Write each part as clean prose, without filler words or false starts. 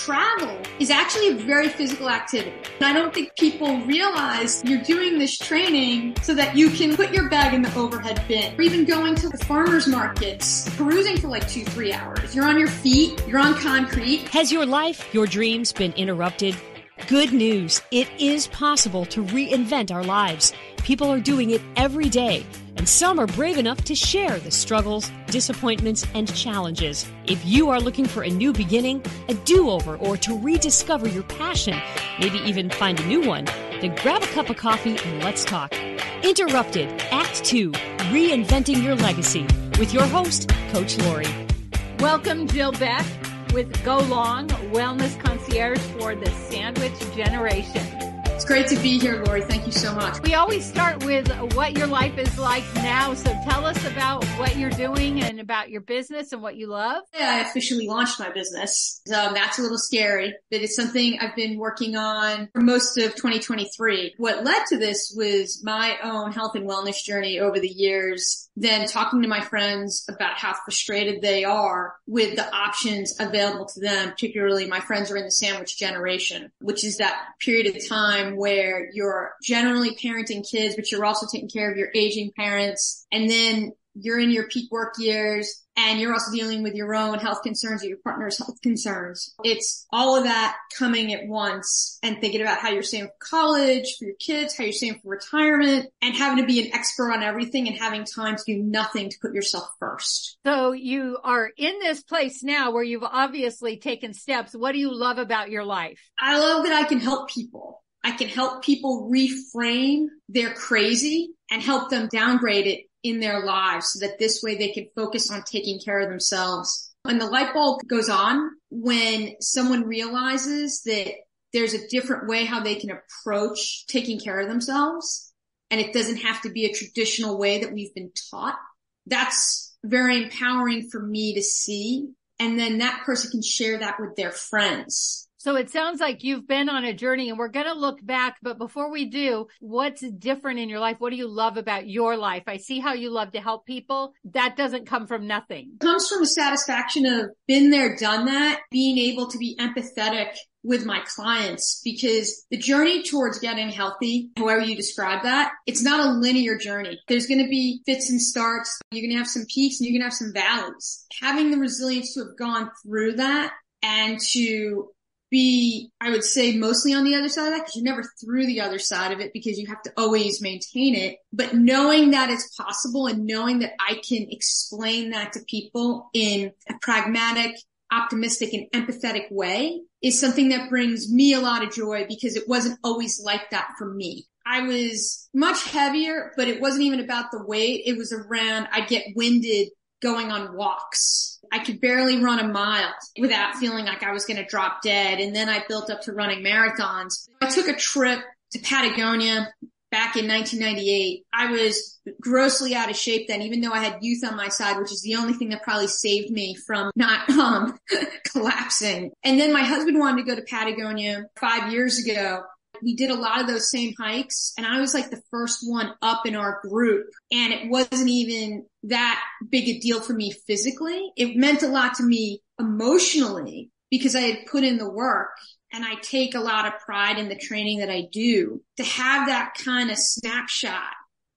travel is actually a very physical activity. And I don't think people realize you're doing this training so that you can put your bag in the overhead bin, or even going to the farmers markets, perusing for like 2-3 hours. You're on your feet, you're on concrete. Has your life, your dreams been interrupted? Good news. It is possible to reinvent our lives. People are doing it every day, and some are brave enough to share the struggles, disappointments, and challenges. If you are looking for a new beginning, a do-over, or to rediscover your passion, maybe even find a new one, then grab a cup of coffee and let's talk. Interrupted, Act 2, Reinventing Your Legacy, with your host, Coach Lori. Welcome, Jill Beck, with GoLong, Wellness Concierge for the Sandwich Generation. It's great to be here, Lori. Thank you so much. We always start with what your life is like now. So tell us about what you're doing and about your business and what you love. I officially launched my business. That's a little scary, but it's something I've been working on for most of 2023. What led to this was my own health and wellness journey over the years, then talking to my friends about how frustrated they are with the options available to them. Particularly my friends are in the sandwich generation, which is that period of time where you're generally parenting kids, but you're also taking care of your aging parents. And then you're in your peak work years and you're also dealing with your own health concerns or your partner's health concerns. It's all of that coming at once and thinking about how you're saving for college, for your kids, how you're saving for retirement, and having to be an expert on everything and having time to do nothing to put yourself first. So you are in this place now where you've obviously taken steps. What do you love about your life? I love that I can help people. I can help people reframe their crazy and help them downgrade it in their lives so that this way they can focus on taking care of themselves. And the light bulb goes on when someone realizes that there's a different way how they can approach taking care of themselves, and it doesn't have to be a traditional way that we've been taught. That's very empowering for me to see. And then that person can share that with their friends. So it sounds like you've been on a journey, and we're going to look back. But before we do, what's different in your life? What do you love about your life? I see how you love to help people. That doesn't come from nothing. It comes from a satisfaction of been there, done that, being able to be empathetic with my clients, because the journey towards getting healthy, however you describe that, it's not a linear journey. There's going to be fits and starts. You're going to have some peaks and you're going to have some valleys. Having the resilience to have gone through that and to be, I would say, mostly on the other side of that, because you're never through the other side of it because you have to always maintain it. But knowing that it's possible and knowing that I can explain that to people in a pragmatic, optimistic, and empathetic way is something that brings me a lot of joy, because it wasn't always like that for me. I was much heavier, but it wasn't even about the weight. It was around, I'd get winded going on walks. I could barely run a mile without feeling like I was going to drop dead. And then I built up to running marathons. I took a trip to Patagonia back in 1998. I was grossly out of shape then, even though I had youth on my side, which is the only thing that probably saved me from not collapsing. And then my husband wanted to go to Patagonia 5 years ago. We did a lot of those same hikes, and I was like the first one up in our group, and it wasn't even that big a deal for me physically. It meant a lot to me emotionally because I had put in the work, and I take a lot of pride in the training that I do. To have that kind of snapshot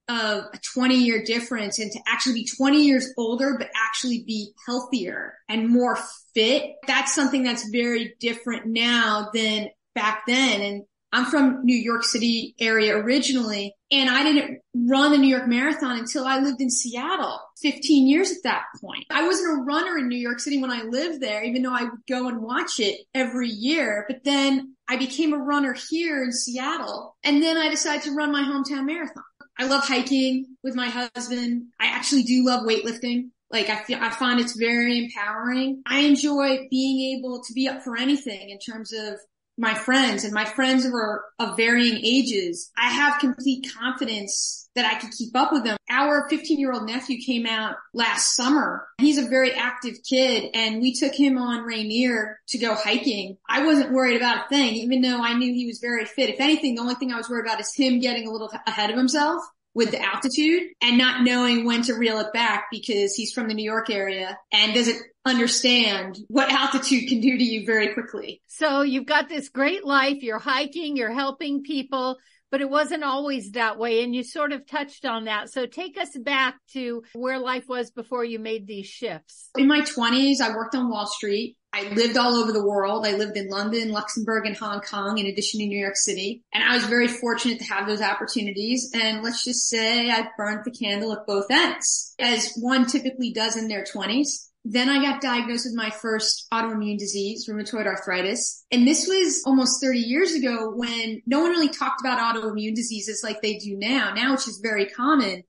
of a 20-year difference and to actually be 20 years older but actually be healthier and more fit, that's something that's very different now than back then. And I'm from New York City area originally, and I didn't run the New York Marathon until I lived in Seattle, 15 years at that point. I wasn't a runner in New York City when I lived there, even though I would go and watch it every year. But then I became a runner here in Seattle, and then I decided to run my hometown marathon. I love hiking with my husband. I actually do love weightlifting. I find it's very empowering. I enjoy being able to be up for anything in terms of my friends, and my friends are of varying ages. I have complete confidence that I could keep up with them. Our 15-year-old nephew came out last summer. He's a very active kid, and we took him on Rainier to go hiking. I wasn't worried about a thing, even though I knew he was very fit. If anything, the only thing I was worried about is him getting a little ahead of himself with the altitude and not knowing when to reel it back, because he's from the New York area and doesn't understand what altitude can do to you very quickly. So you've got this great life. You're hiking, you're helping people, but it wasn't always that way. And you sort of touched on that. So take us back to where life was before you made these shifts. In my 20s, I worked on Wall Street. I lived all over the world. I lived in London, Luxembourg, and Hong Kong, in addition to New York City. And I was very fortunate to have those opportunities. And let's just say I burned the candle at both ends, as one typically does in their 20s. Then I got diagnosed with my first autoimmune disease, rheumatoid arthritis. And this was almost 30 years ago, when no one really talked about autoimmune diseases like they do now, which is very common.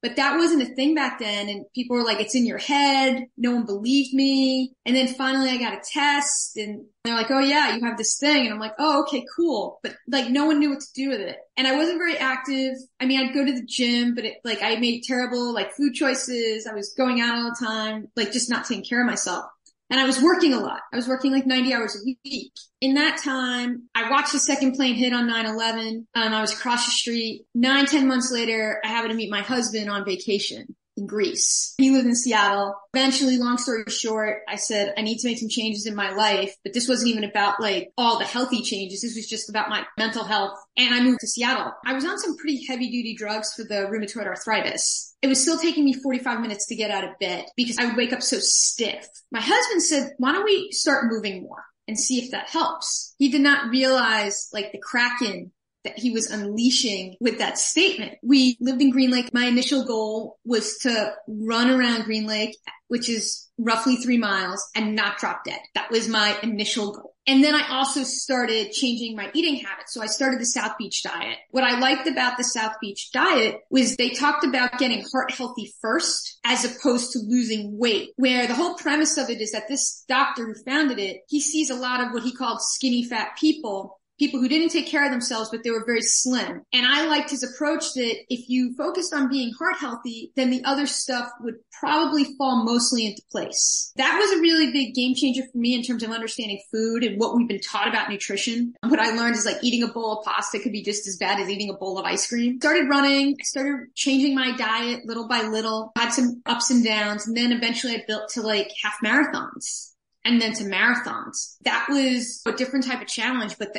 But that wasn't a thing back then. And people were like, it's in your head. No one believed me. And then finally I got a test and they're like, oh yeah, you have this thing. And I'm like, oh, okay, cool. But like no one knew what to do with it. And I wasn't very active. I mean, I'd go to the gym, but I made terrible food choices. I was going out all the time, just not taking care of myself. And I was working a lot. I was working 90 hours a week. In that time, I watched the second plane hit on 9/11. I was across the street. 9-10 months later, I happened to meet my husband on vacation in Greece. He lived in Seattle. Eventually, long story short, I said, I need to make some changes in my life. But this wasn't even about all the healthy changes. This was just about my mental health. And I moved to Seattle. I was on some pretty heavy duty drugs for the rheumatoid arthritis. It was still taking me 45 minutes to get out of bed because I would wake up so stiff. My husband said, why don't we start moving more and see if that helps? He did not realize the Kraken that he was unleashing with that statement. We lived in Green Lake. My initial goal was to run around Green Lake, which is roughly 3 miles, and not drop dead. That was my initial goal. And then I also started changing my eating habits. So I started the South Beach diet. What I liked about the South Beach diet was they talked about getting heart healthy first as opposed to losing weight, where the whole premise of it is that this doctor who founded it, he sees a lot of what he called skinny fat people who didn't take care of themselves, but they were very slim. And I liked his approach that if you focused on being heart healthy, then the other stuff would probably fall mostly into place. That was a really big game changer for me in terms of understanding food and what we've been taught about nutrition. What I learned is eating a bowl of pasta could be just as bad as eating a bowl of ice cream. Started running. I started changing my diet little by little. Had some ups and downs. And then eventually I built to half marathons and then to marathons. That was a different type of challenge, but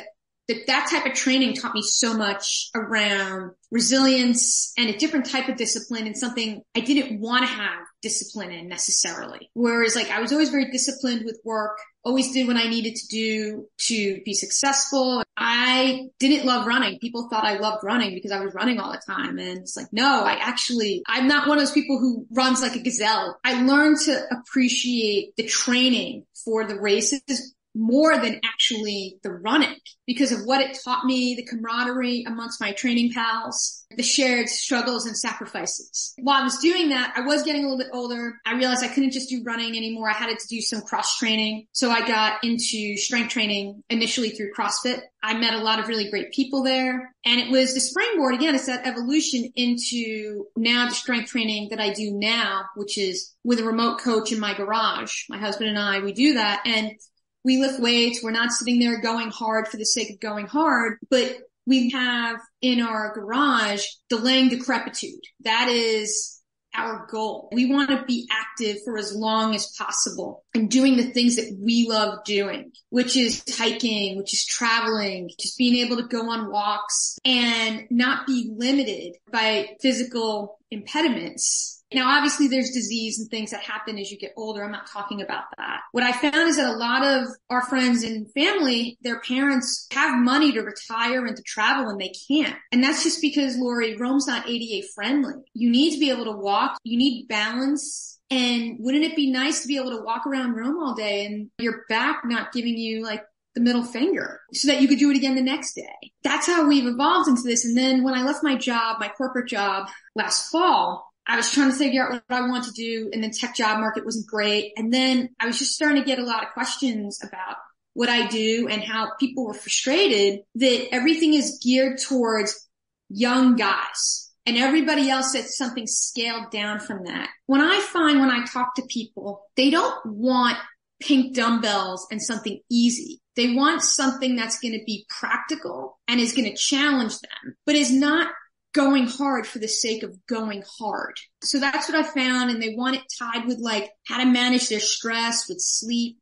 that type of training taught me so much around resilience and a different type of discipline, and something I didn't want to have discipline in necessarily. Whereas I was always very disciplined with work, always did what I needed to do to be successful. I didn't love running. People thought I loved running because I was running all the time. And it's no, I'm not one of those people who runs like a gazelle. I learned to appreciate the training for the races more than actually the running because of what it taught me, the camaraderie amongst my training pals, the shared struggles and sacrifices. While I was doing that, I was getting a little bit older. I realized I couldn't just do running anymore. I had to do some cross training. So I got into strength training initially through CrossFit. I met a lot of really great people there. And it was the springboard, again, it's that evolution into now the strength training that I do now, which is with a remote coach in my garage. My husband and I, we do that. And we lift weights. We're not sitting there going hard for the sake of going hard, but we have in our garage delaying decrepitude. That is our goal. We want to be active for as long as possible and doing the things that we love doing, which is hiking, which is traveling, just being able to go on walks and not be limited by physical impediments. Now, obviously, there's disease and things that happen as you get older. I'm not talking about that. What I found is that a lot of our friends and family, their parents have money to retire and to travel and they can't. And that's just because, Lori, Rome's not ADA friendly. You need to be able to walk. You need balance. And wouldn't it be nice to be able to walk around Rome all day and your back not giving you the middle finger so that you could do it again the next day? That's how we've evolved into this. And then when I left my job, my corporate job last fall, I was trying to figure out what I wanted to do, and the tech job market wasn't great. And then I was just starting to get a lot of questions about what I do and how people were frustrated that everything is geared towards young guys and everybody else said something scaled down from that. When I talk to people, they don't want pink dumbbells and something easy. They want something that's going to be practical and is going to challenge them, but is not going hard for the sake of going hard. So that's what I found. And they want it tied with like how to manage their stress with sleep,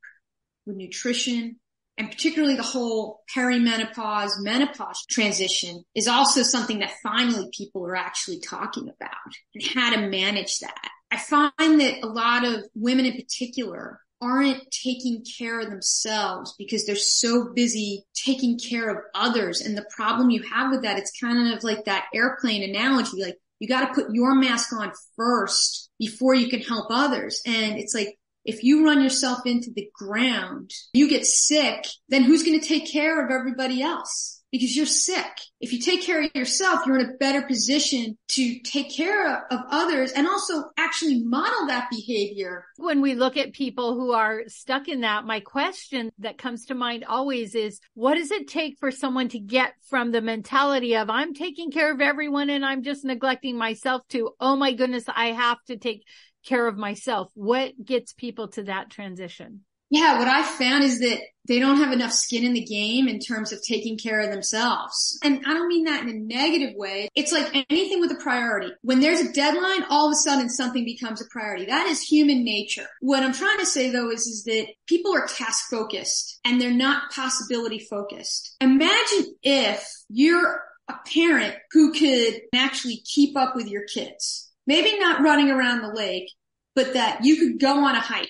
with nutrition. And particularly the whole perimenopause, menopause transition is also something that finally people are actually talking about and how to manage that. I find that a lot of women in particular aren't taking care of themselves because they're so busy taking care of others. And the problem you have with that, it's kind of like that airplane analogy. Like you got to put your mask on first before you can help others. And it's like, if you run yourself into the ground, you get sick, then who's going to take care of everybody else? Because you're sick. If you take care of yourself, you're in a better position to take care of others and also actually model that behavior. When we look at people who are stuck in that, my question that comes to mind always is, what does it take for someone to get from the mentality of I'm taking care of everyone and I'm just neglecting myself to, oh my goodness, I have to take care of myself? What gets people to that transition? Yeah, what I found is that they don't have enough skin in the game in terms of taking care of themselves. And I don't mean that in a negative way. It's like anything with a priority. When there's a deadline, all of a sudden something becomes a priority. That is human nature. What I'm trying to say though is that people are task focused and they're not possibility focused. Imagine if you're a parent who could actually keep up with your kids. Maybe not running around the lake, but that you could go on a hike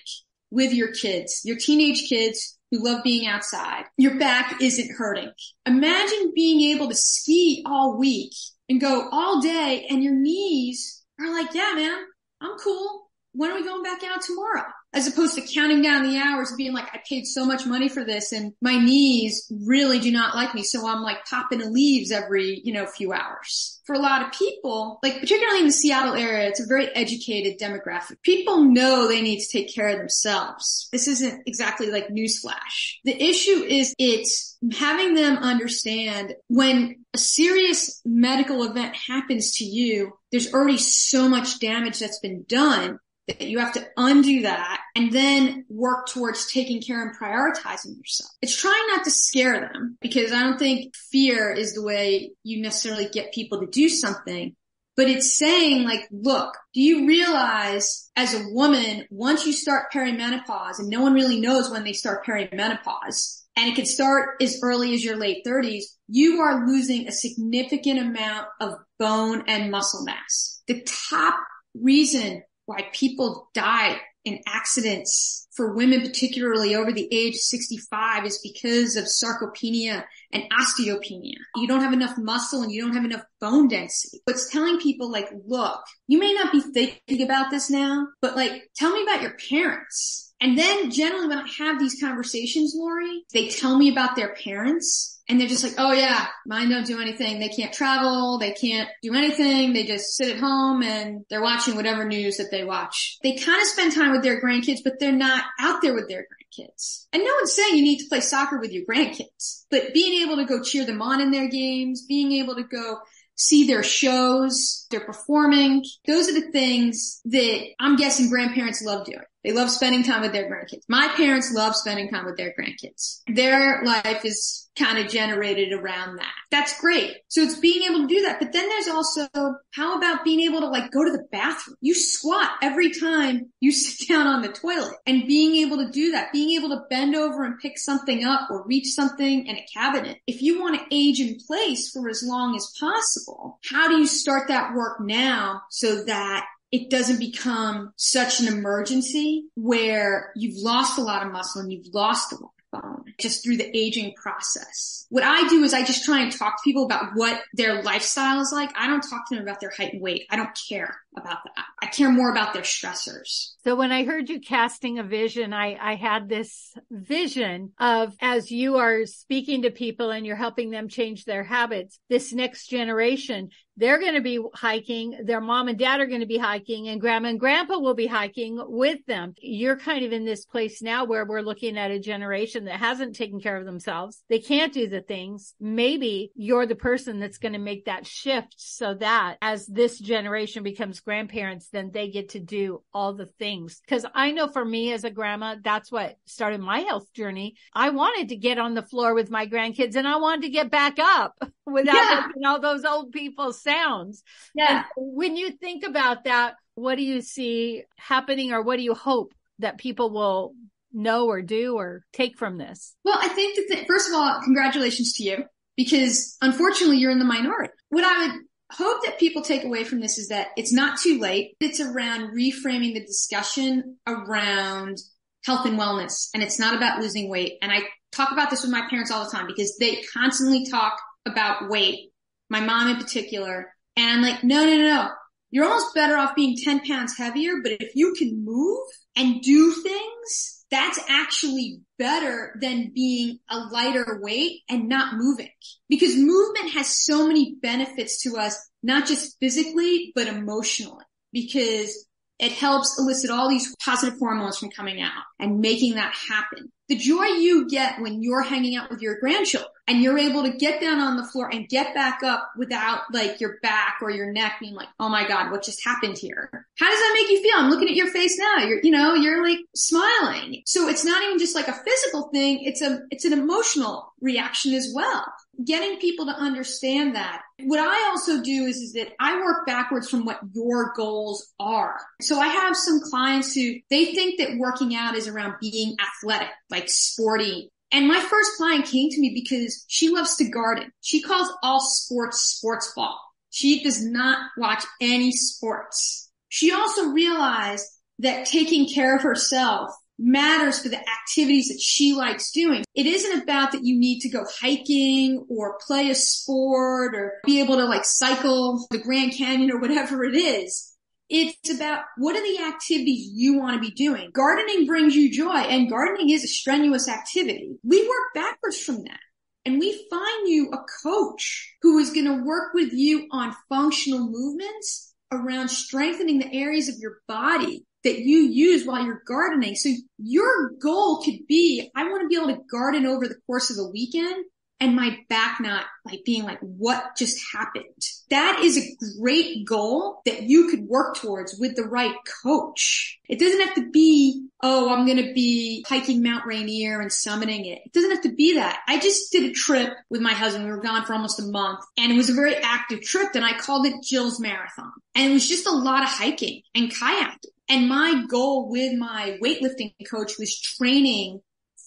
with your kids, your teenage kids who love being outside. Your back isn't hurting. Imagine being able to ski all week and go all day and your knees are like, yeah, man, I'm cool. When are we going back out tomorrow? As opposed to counting down the hours and being like, I paid so much money for this and my knees really do not like me. So I'm like popping the leaves every, few hours. For a lot of people, like particularly in the Seattle area, it's a very educated demographic. People know they need to take care of themselves. This isn't exactly like newsflash. The issue is it's having them understand when a serious medical event happens to you, there's already so much damage that's been done that you have to undo that and then work towards taking care and prioritizing yourself. It's trying not to scare them because I don't think fear is the way you necessarily get people to do something, but it's saying like, look, do you realize as a woman, once you start perimenopause and no one really knows when they start perimenopause, and it can start as early as your late 30s, you are losing a significant amount of bone and muscle mass. The top reason why people die in accidents for women, particularly over the age of 65, is because of sarcopenia and osteopenia. You don't have enough muscle and you don't have enough bone density. But it's telling people like, look, you may not be thinking about this now, but like, tell me about your parents. And then generally when I have these conversations, Lori, they tell me about their parents. And they're just like, oh yeah, mine don't do anything. They can't travel. They can't do anything. They just sit at home and they're watching whatever news that they watch. They kind of spend time with their grandkids, but they're not out there with their grandkids. And no one's saying you need to play soccer with your grandkids, but being able to go cheer them on in their games, being able to go see their shows, they're performing. Those are the things that I'm guessing grandparents love doing. They love spending time with their grandkids. My parents love spending time with their grandkids. Their life is kind of generated around that. That's great. So it's being able to do that. But then there's also, how about being able to like go to the bathroom? You squat every time you sit down on the toilet and being able to do that, being able to bend over and pick something up or reach something in a cabinet. If you want to age in place for as long as possible, how do you start that work now so that it doesn't become such an emergency where you've lost a lot of muscle and you've lost a lot of bone just through the aging process? What I do is I just try and talk to people about what their lifestyle is like. I don't talk to them about their height and weight. I don't care about that. I care more about their stressors. So when I heard you casting a vision, I had this vision of, as you are speaking to people and you're helping them change their habits, this next generation, they're going to be hiking. Their mom and dad are going to be hiking and grandma and grandpa will be hiking with them. You're kind of in this place now where we're looking at a generation that hasn't aren't taking care of themselves. They can't do the things. Maybe you're the person that's going to make that shift so that as this generation becomes grandparents, then they get to do all the things. Because I know for me as a grandma, that's what started my health journey. I wanted to get on the floor with my grandkids and I wanted to get back up without making all those old people's sounds. Yeah. And when you think about that, what do you see happening, or what do you hope that people will know or do or take from this? Well, I think that, first of all, congratulations to you, because unfortunately you're in the minority. What I would hope that people take away from this is that it's not too late. It's around reframing the discussion around health and wellness. And it's not about losing weight. And I talk about this with my parents all the time because they constantly talk about weight, my mom in particular. And I'm like, no. You're almost better off being 10 pounds heavier, but if you can move and do things, that's actually better than being a lighter weight and not moving. Because movement has so many benefits to us, not just physically, but emotionally. Because it helps elicit all these positive hormones from coming out and making that happen. The joy you get when you're hanging out with your grandchildren and you're able to get down on the floor and get back up without like your back or your neck being like, oh my God, what just happened here? How does that make you feel? I'm looking at your face now. You're like smiling. So it's not even just like a physical thing. It's an emotional reaction as well. Getting people to understand that. What I also do is that I work backwards from what your goals are. So I have some clients who they think that working out is around being athletic, like sporty. And my first client came to me because she loves to garden. She calls all sports ball. She does not watch any sports. She also realized that taking care of herself matters for the activities that she likes doing. It isn't about that you need to go hiking or play a sport or be able to like cycle the Grand Canyon or whatever it is. It's about what are the activities you want to be doing. Gardening brings you joy, and gardening is a strenuous activity. We work backwards from that. And we find you a coach who is going to work with you on functional movements around strengthening the areas of your body that you use while you're gardening. So your goal could be, I want to be able to garden over the course of a weekend and my back not like being like, what just happened? That is a great goal that you could work towards with the right coach. It doesn't have to be, oh, I'm going to be hiking Mount Rainier and summiting it. It doesn't have to be that. I just did a trip with my husband. We were gone for almost a month and it was a very active trip, and I called it Jill's Marathon. And it was just a lot of hiking and kayaking. And my goal with my weightlifting coach was training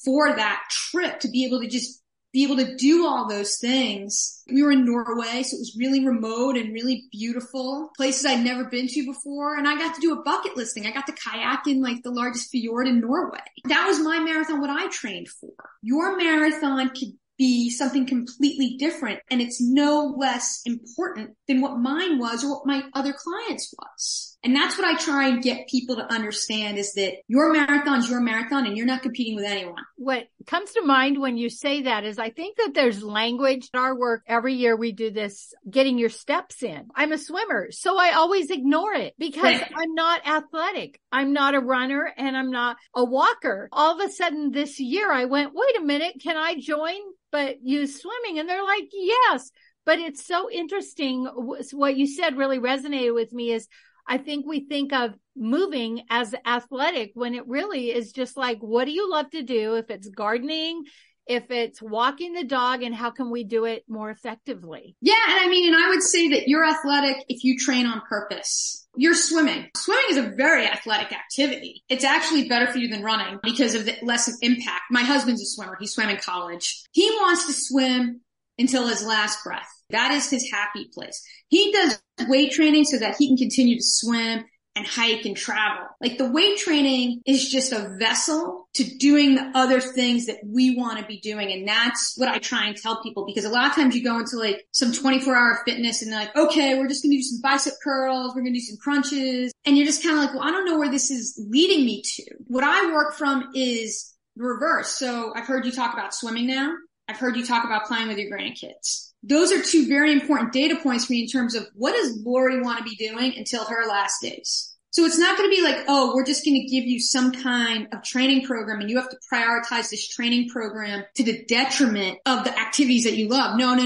for that trip to be able to just be able to do all those things. We were in Norway, so it was really remote and really beautiful, places I'd never been to before. And I got to do a bucket list thing. I got to kayak in like the largest fjord in Norway. That was my marathon, what I trained for. Your marathon could be something completely different, and it's no less important than what mine was or what my other clients was. And that's what I try and get people to understand, is that your marathon's your marathon and you're not competing with anyone. What comes to mind when you say that is I think that there's language in our work. Every year we do this, getting your steps in. I'm a swimmer, so I always ignore it because I'm not athletic. I'm not a runner and I'm not a walker. All of a sudden this year I went, wait a minute, can I join but use swimming? And they're like, yes. But it's so interesting. What you said really resonated with me is I think we think of moving as athletic when it really is just like, what do you love to do? If it's gardening, if it's walking the dog, and how can we do it more effectively? Yeah. And I would say that you're athletic if you train on purpose. You're swimming. Swimming is a very athletic activity. It's actually better for you than running because of the less impact. My husband's a swimmer. He swam in college. He wants to swim until his last breath. That is his happy place. He does weight training so that he can continue to swim and hike and travel. Like the weight training is just a vessel to doing the other things that we want to be doing. And that's what I try and tell people, because a lot of times you go into like some 24-hour fitness and they're like, okay, we're just going to do some bicep curls. We're going to do some crunches. And you're just kind of like, well, I don't know where this is leading me to. What I work from is the reverse. So I've heard you talk about swimming now. I've heard you talk about playing with your grandkids. Those are two very important data points for me in terms of what does Lori want to be doing until her last days. So it's not going to be like, oh, we're just going to give you some kind of training program and you have to prioritize this training program to the detriment of the activities that you love. No.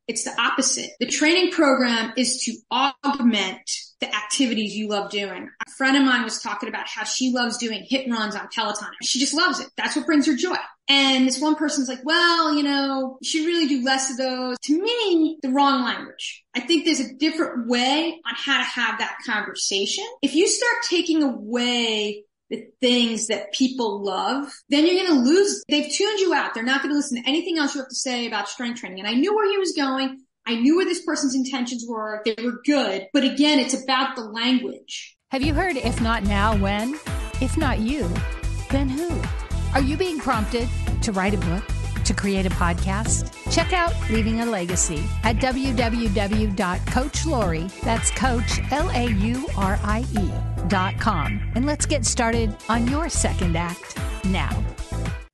It's the opposite. The training program is to augment the activities you love doing. A friend of mine was talking about how she loves doing hit runs on Peloton. She just loves it. That's what brings her joy. And this one person's like, well, you should really do less of those. To me, the wrong language. I think there's a different way on how to have that conversation. If you start taking away the things that people love, then you're going to lose. They've tuned you out. They're not going to listen to anything else you have to say about strength training. And I knew where he was going. I knew where this person's intentions were. They were good. But again, it's about the language. Have you heard if not now, when? If not you, then who? Are you being prompted to write a book, to create a podcast? Check out Leaving a Legacy at www.coachlaurie, that's Coach, LAURIE.com. And let's get started on your second act now.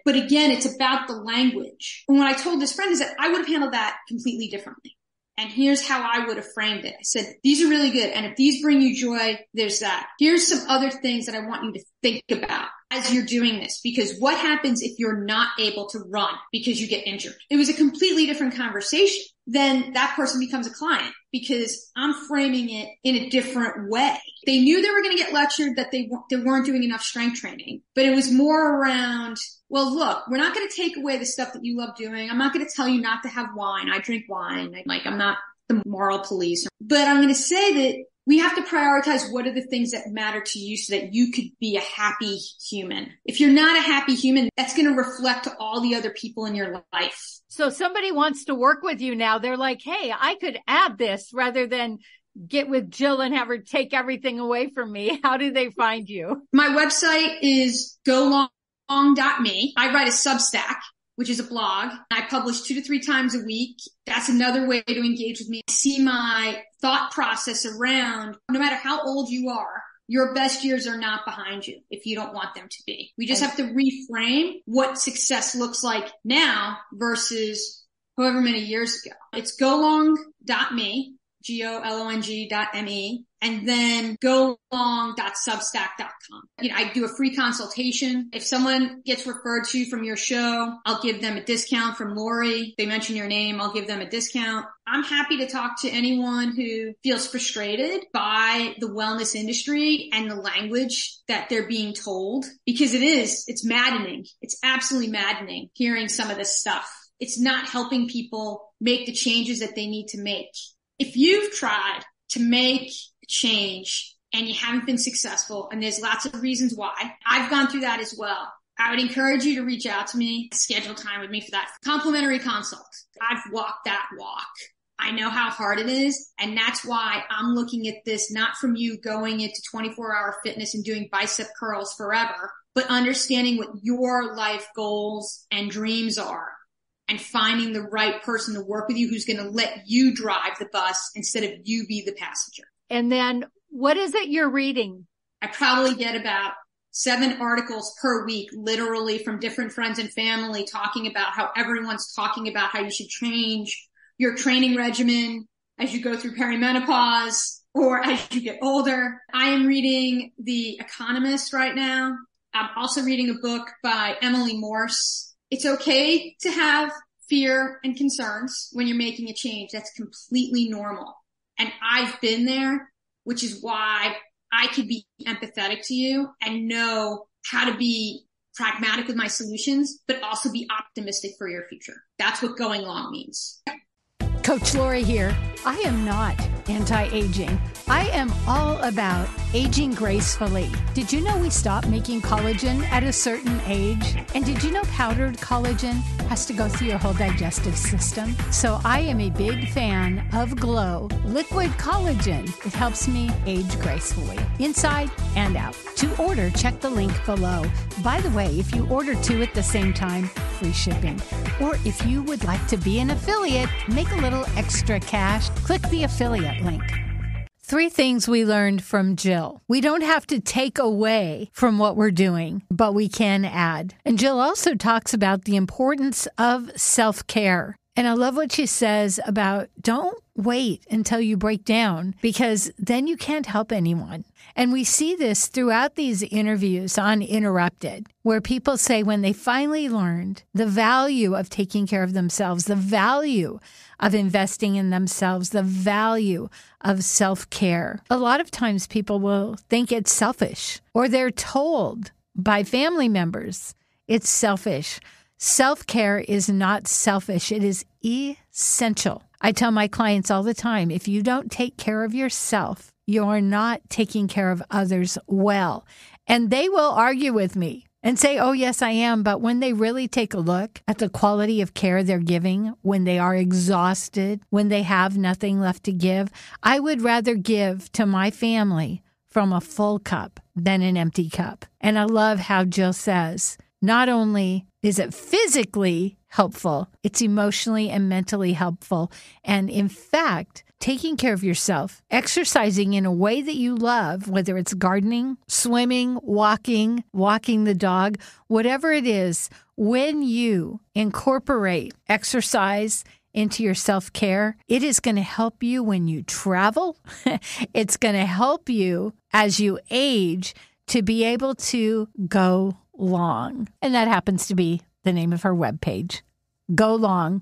But again, it's about the language. And what I told this friend is that I would have handled that completely differently. And here's how I would have framed it. I said, these are really good. And if these bring you joy, there's that. Here's some other things that I want you to think about as you're doing this, because what happens if you're not able to run because you get injured? It was a completely different conversation. Then that person becomes a client because I'm framing it in a different way. They knew they were going to get lectured that they weren't doing enough strength training, but it was more around, well, look, we're not going to take away the stuff that you love doing. I'm not going to tell you not to have wine. I drink wine. I'm not the moral police, but I'm going to say that we have to prioritize what are the things that matter to you so that you could be a happy human. If you're not a happy human, that's going to reflect to all the other people in your life. So somebody wants to work with you now. They're like, hey, I could add this rather than get with Jill and have her take everything away from me. How do they find you? My website is GoLong.me. I write a Substack, which is a blog. I publish 2 to 3 times a week. That's another way to engage with me. See my thought process around, no matter how old you are, your best years are not behind you if you don't want them to be. We just have to reframe what success looks like now versus however many years ago. It's GoLong.me, GOLONG.me, and then golong.substack.com. I do a free consultation. If someone gets referred to from your show, I'll give them a discount from Lori. If they mention your name, I'll give them a discount. I'm happy to talk to anyone who feels frustrated by the wellness industry and the language that they're being told, because it's maddening. It's absolutely maddening hearing some of this stuff. It's not helping people make the changes that they need to make. If you've tried to make a change and you haven't been successful, and there's lots of reasons why, I've gone through that as well. I would encourage you to reach out to me, schedule time with me for that complimentary consult. I've walked that walk. I know how hard it is. And that's why I'm looking at this, not from you going into 24-hour fitness and doing bicep curls forever, but understanding what your life goals and dreams are, and finding the right person to work with you who's going to let you drive the bus instead of you be the passenger. And then what is it you're reading? I probably get about 7 articles per week, literally from different friends and family, talking about how everyone's talking about how you should change your training regimen as you go through perimenopause or as you get older. I am reading The Economist right now. I'm also reading a book by Emily Morse. It's okay to have fear and concerns when you're making a change. That's completely normal. And I've been there, which is why I could be empathetic to you and know how to be pragmatic with my solutions, but also be optimistic for your future. That's what going long means. Coach Lori here. I am not anti-aging. I am all about aging gracefully. Did you know we stop making collagen at a certain age? And did you know powdered collagen has to go through your whole digestive system? So I am a big fan of Glow Liquid Collagen. It helps me age gracefully, inside and out. To order, check the link below. By the way, if you order 2 at the same time, free shipping. Or if you would like to be an affiliate, make a little extra cash, click the affiliate link. 3 things we learned from Jill. We don't have to take away from what we're doing, but we can add. And Jill also talks about the importance of self-care. And I love what she says about don't wait until you break down, because then you can't help anyone. And we see this throughout these interviews on Interrupted, where people say when they finally learned the value of taking care of themselves, the value of investing in themselves, the value of self-care. A lot of times people will think it's selfish, or they're told by family members it's selfish. Self-care is not selfish. It is essential. I tell my clients all the time, if you don't take care of yourself, you're not taking care of others well. And they will argue with me and say, oh, yes, I am. But when they really take a look at the quality of care they're giving, when they are exhausted, when they have nothing left to give, I would rather give to my family from a full cup than an empty cup. And I love how Jill says, not only is it physically helpful, it's emotionally and mentally helpful. And in fact, taking care of yourself, exercising in a way that you love, whether it's gardening, swimming, walking the dog, whatever it is, when you incorporate exercise into your self-care, it is going to help you when you travel. It's going to help you as you age to be able to go long. And that happens to be the name of her webpage, GoLong.me.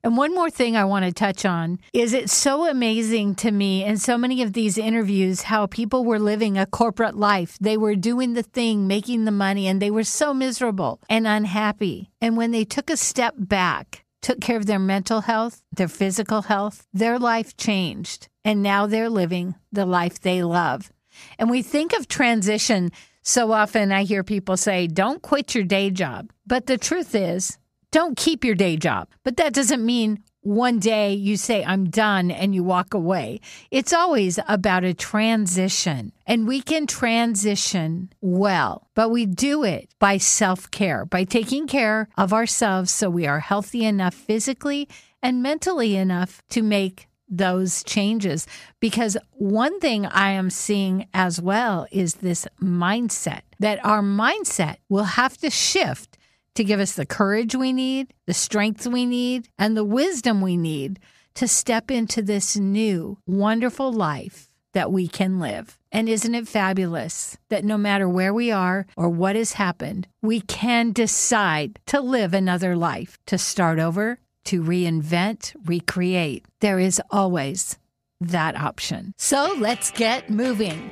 And one more thing I want to touch on is it's so amazing to me in so many of these interviews how people were living a corporate life. They were doing the thing, making the money, and they were so miserable and unhappy. And when they took a step back, took care of their mental health, their physical health, their life changed. And now they're living the life they love. And we think of transition. So often I hear people say, don't quit your day job. But the truth is, don't keep your day job. But that doesn't mean one day you say, I'm done, and you walk away. It's always about a transition. And we can transition well, but we do it by self-care, by taking care of ourselves so we are healthy enough physically and mentally enough to make those changes. Because one thing I am seeing as well is this mindset, that our mindset will have to shift to give us the courage we need, the strength we need, and the wisdom we need to step into this new, wonderful life that we can live. And isn't it fabulous that no matter where we are or what has happened, we can decide to live another life, to start over, to reinvent, recreate. There is always that option. So let's get moving,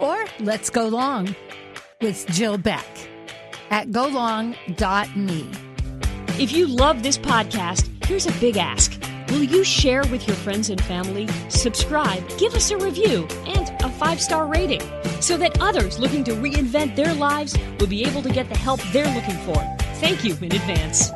or let's go long with Jill Beck at GoLong.me. If you love this podcast, here's a big ask. Will you share with your friends and family, subscribe, give us a review, and a 5-star rating so that others looking to reinvent their lives will be able to get the help they're looking for? Thank you in advance.